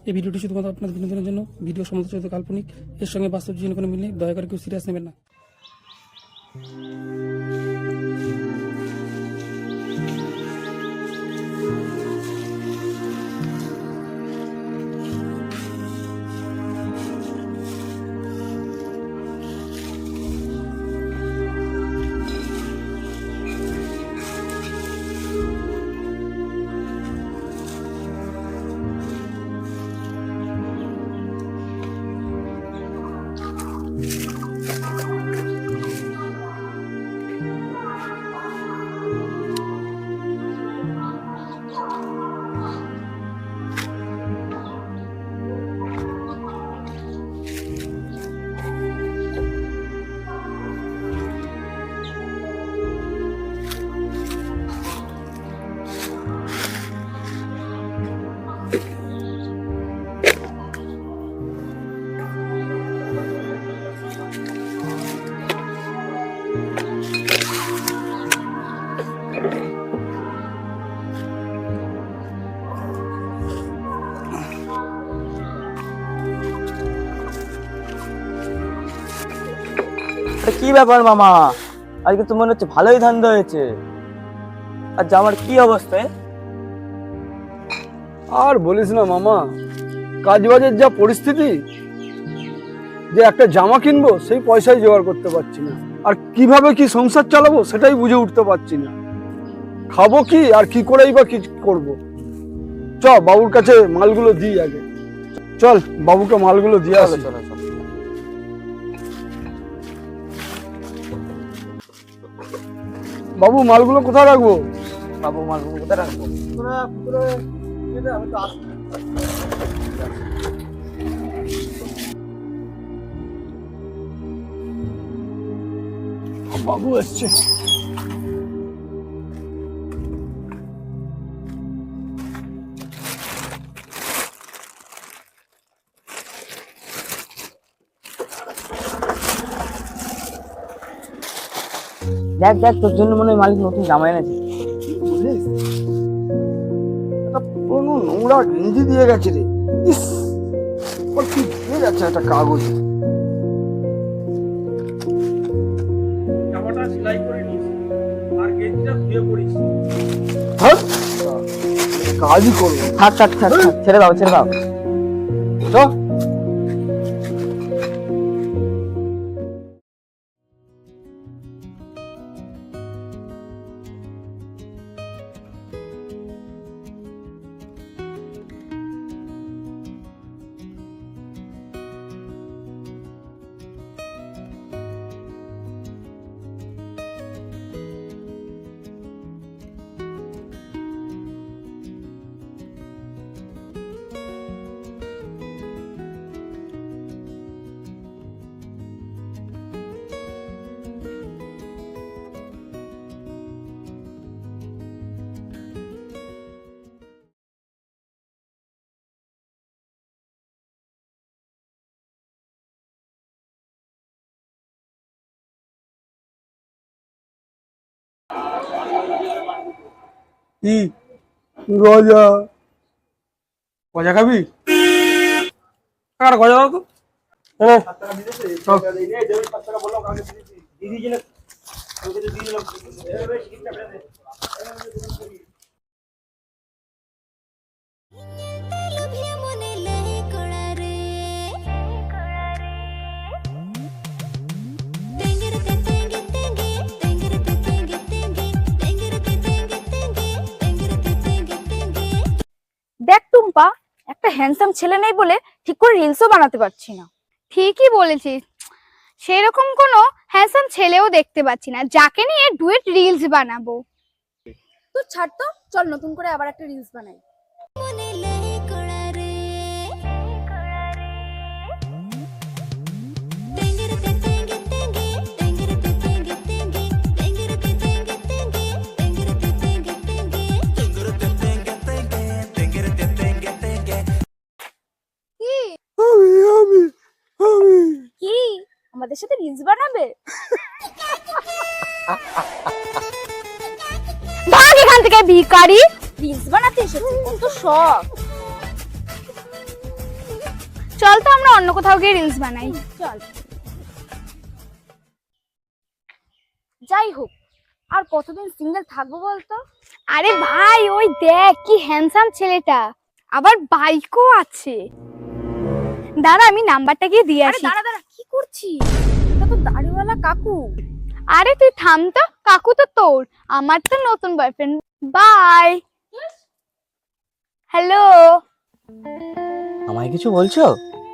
এই ভিডিওটি শুধুমাত্র আপনাদের বিনোদনের জন্য। ভিডিও সমালোচিত কাল্পনিক, এর সঙ্গে বাস্তব জীবনে কোনো মিল নেই। দয়া করে কেউ সিরিয়াস নেবেন না। কি ব্যাপার মামা, আজকে তো মনে হচ্ছে ভালোই ধান্দা হয়েছে। আর জামার কি অবস্থা? আর বলিস না মামা, কাজবাজের যা পরিস্থিতি, যে একটা জামা কিনবো সেই পয়সাই জোগাড় করতে পারছি না। আর কিভাবে কি সংসার চালাবো সেটাই বুঝে উঠতে পারছি না। খাবো কি আর কি করেই বা কি করবো। চ বাবুর কাছে মালগুলো দিই আগে। চল বাবুকে মালগুলো দিয়ে আসি। বাবু মালগুলো কোথায় রাখবো? বাবু মালগুলো কোথায় রাখবো? বাবু এসছে। দেখ দেখ, তোর জন্য মনে হয় মালিক নতুন জামা এনেছে। একটা পুরোনো নোংরা গেঞ্জি দিয়ে গেছে রে। ইস, ওর কি দিয়ে যাচ্ছে একটা কাগজ। জামাটা সেলাই করে নিস আর গেঞ্জিটা ধুয়ে পড়িস। হ্যাঁ, কাজই করবো। থাক থাক থাক থাক, ছেড়ে দাও ছেড়ে দাও। চ। কি গজা? গজা খাবি? গজা দাও তো। দেখ টুম্পা, একটা হ্যান্ডসাম ছেলে নেই বলে ঠিক করে রিলসও বানাতে পারছি না। ঠিকই বলেছিস, সেরকম কোনো হ্যান্ডসাম ছেলেও দেখতে পাচ্ছি না যাকে নিয়ে ডুয়েট রিলস বানাবো। তো ছাড় তো, চল নতুন করে আবার একটা রিলস বানাই। কি আমাদের সাথে রিলস বানাবে? ভাগ এখান থেকে ভিখারি। রিলস বানাতে এসেছে, কত শখ। চল তো আমরা অন্য কোথাও গিয়ে রিলস বানাই। চল। যাই হোক, আর কতদিন সিঙ্গেল থাকবো বলতো? আরে ভাই ওই দেখ কি হ্যান্ডসাম ছেলেটা, আবার বাইকও আছে। দাঁড়া আমি নাম্বারটা গিয়ে দিয়ে আরে আসি। দাঁড়া দাঁড়া, কি করছিস? এটা তো দাড়িওয়ালা কাকু। আরে তুই থাম তো, কাকু তো তোর, আমার তো নতুন বয়ফ্রেন্ড। বাই। হ্যালো। আমায় কিছু বলছো?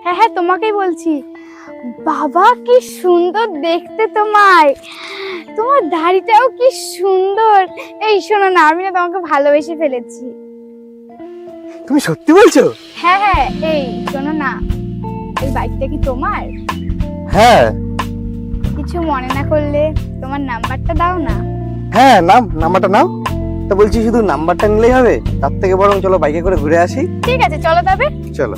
হ্যাঁ হ্যাঁ তোমাকেই বলছি। বাবা কি সুন্দর দেখতে তোমায়, তোমার দাড়িটাও কি সুন্দর। এই শোনো না, আমি না তোমাকে ভালোবেসে ফেলেছি। তুমি সত্যি বলছো? হ্যাঁ হ্যাঁ, এই শোনো না, এই বাইকটা কি তোমার? হ্যাঁ কিছু মনে না করলে তোমার নাম্বারটা দাও না। হ্যাঁ, নাম্বারটা নাও। তো বলছি শুধু নাম্বারটা নিলেই হবে? তার থেকে বরং চলো বাইকে করে ঘুরে আসি। ঠিক আছে চলো তবে। চলো।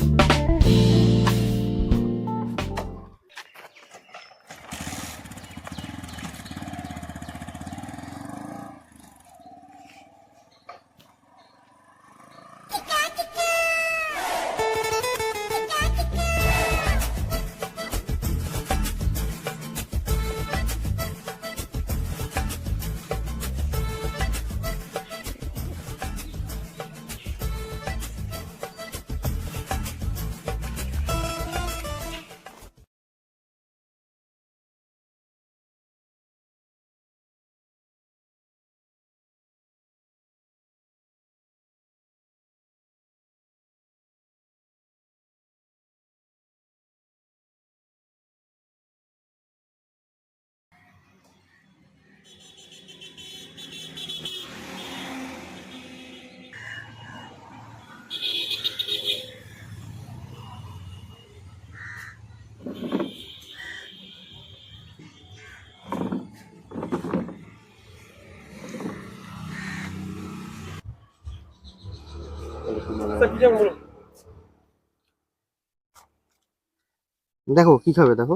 দেখো কি খাবে, দেখো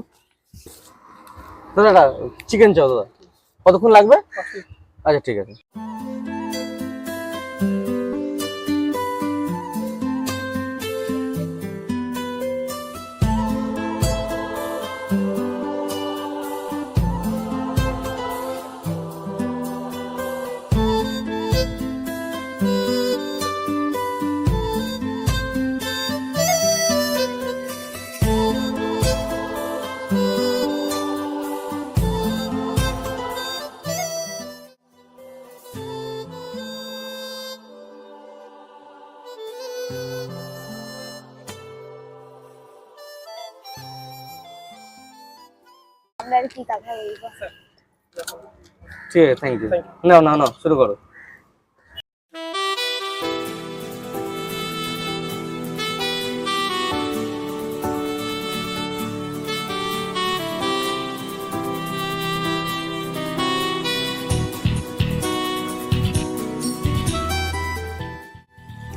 দাদা। চিকেন চাও দাদা, কতক্ষণ লাগবে? আচ্ছা ঠিক আছে। আমরা আর কি কথা বলবো? ঠিক আছে, থ্যাংক ইউ। নাও নাও নাও, শুরু করো।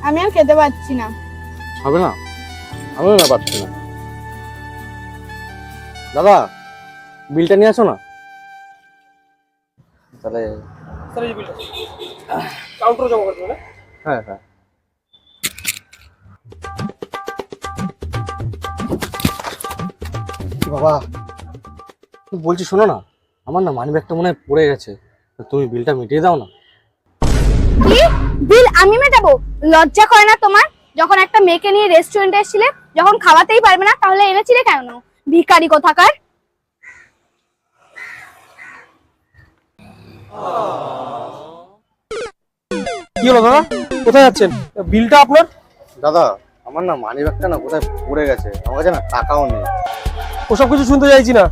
আমি আর খেতে পাচ্ছি না। হবে না? আমিও না পাচ্ছি না। দাদা বিলটা নিয়ে আসো না তাহলে। স্যার এই বিলটা কাউন্টারে জমা করতে হবে। হ্যাঁ হ্যাঁ। বাবা বলছি শোনো না, আমার না মানি ব্যাগটা মনে হয় পড়ে গেছে, তুমি বিলটা মিটিয়ে দাও না। কি বিল আমি মেটাবো? লজ্জা করে না তোমার? যখন একটা মেয়েকে নিয়ে রেস্টুরেন্টে এসেছিলে, যখন খাওয়াতেই পারবে না তাহলে এনেছিলে কেন? ভিখারি কোথাকার। কি হলো দাদা, কোথায় যাচ্ছেন? বিলটা আপনার। দাদা আমার না মানি ব্যাগটা না কোথায় পড়ে গেছে, আমার কাছে না টাকাও নেই। ওসব কিছু শুনতে চাইছি না,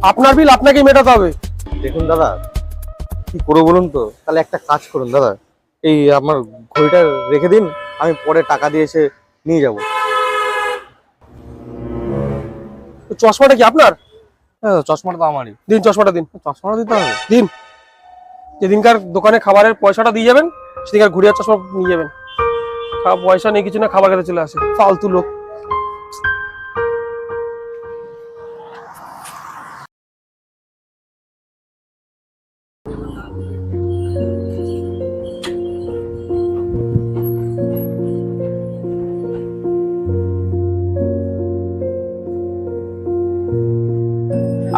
আপনার বিল আপনাকেই মেটাতে হবে। দেখুন দাদা কি করবো বলুন তো? তাহলে একটা কাজ করুন দাদা, এই আমার ঘড়িটা রেখে দিন, আমি পরে টাকা দিয়ে এসে নিয়ে যাব। চশমাটা কি আপনার? হ্যাঁ চশমাটা তো আমারই। দিন চশমাটা দিন। চশমাটা দিতে হবে? দিন। যেদিনকার দোকানে খাবারের পয়সাটা দিয়ে যাবেন সেদিনকার ঘুরে আর চশমা নিয়ে যাবেন। পয়সা নেই কিছু না, খাবার খেতে চলে আসে ফালতু লোক।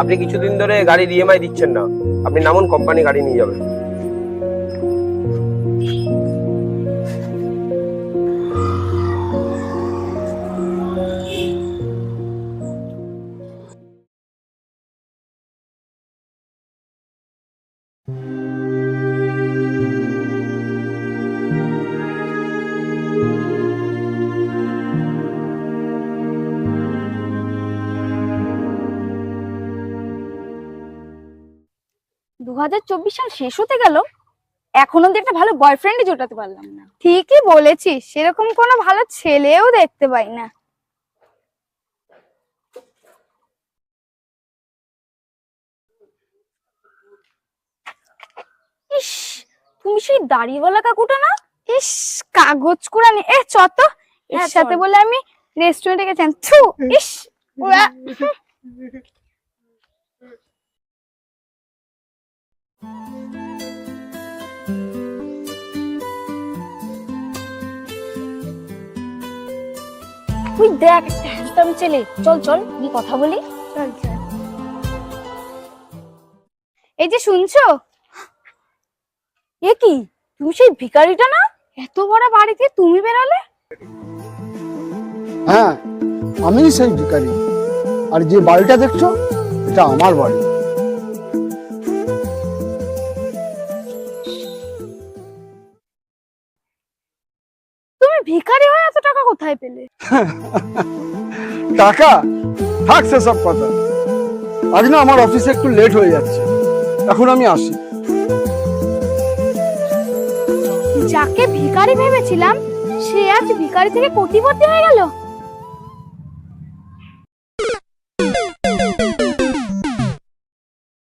আপনি কিছুদিন ধরে গাড়ির ইএমআই দিচ্ছেন না, আপনি নামুন, কোম্পানি গাড়ি নিয়ে যাবে। দু 2024 সাল শেষ হতে গেল, এখন অব্দি একটা ভালো বয়ফ্রেন্ডই জোটাতে পারলাম না। ঠিকই বলেছিস, সেরকম কোনো ভালো ছেলেও দেখতে পাই না। ইস, তুমি সেই দাড়িওয়ালা কাকুটা না? ইস, কাগজ কুড়ানি। চ তো, এর হ্যাঁ, সাথে চল। বলে আমি রেস্টুরেন্টে গেছিলাম। থু, ইস, উয়া। তুই দেখ, একটা হ্যান্ডসাম ছেলে। চল চল, গিয়ে কথা বলি। চল চল। এই যে শুনছো, এ কি, তুমি সেই ভিখারিটা না? এত বড় বাড়িতে তুমি বেরোলে? হ্যাঁ, আমি সেই ভিখারি। আর যে বাড়িটা দেখছো, এটা আমার বাড়ি। তুমি ভিখারি হয়ে এত টাকা কোথায় পেলে? টাকা থাক, সেসব কথা। আজ না আমার অফিসে একটু লেট হয়ে যাচ্ছে, এখন আমি আসি। যাকে ভিখারি ভেবেছিলাম, সে আজ ভিখারি থেকে কোটিপতি হয়ে গেল।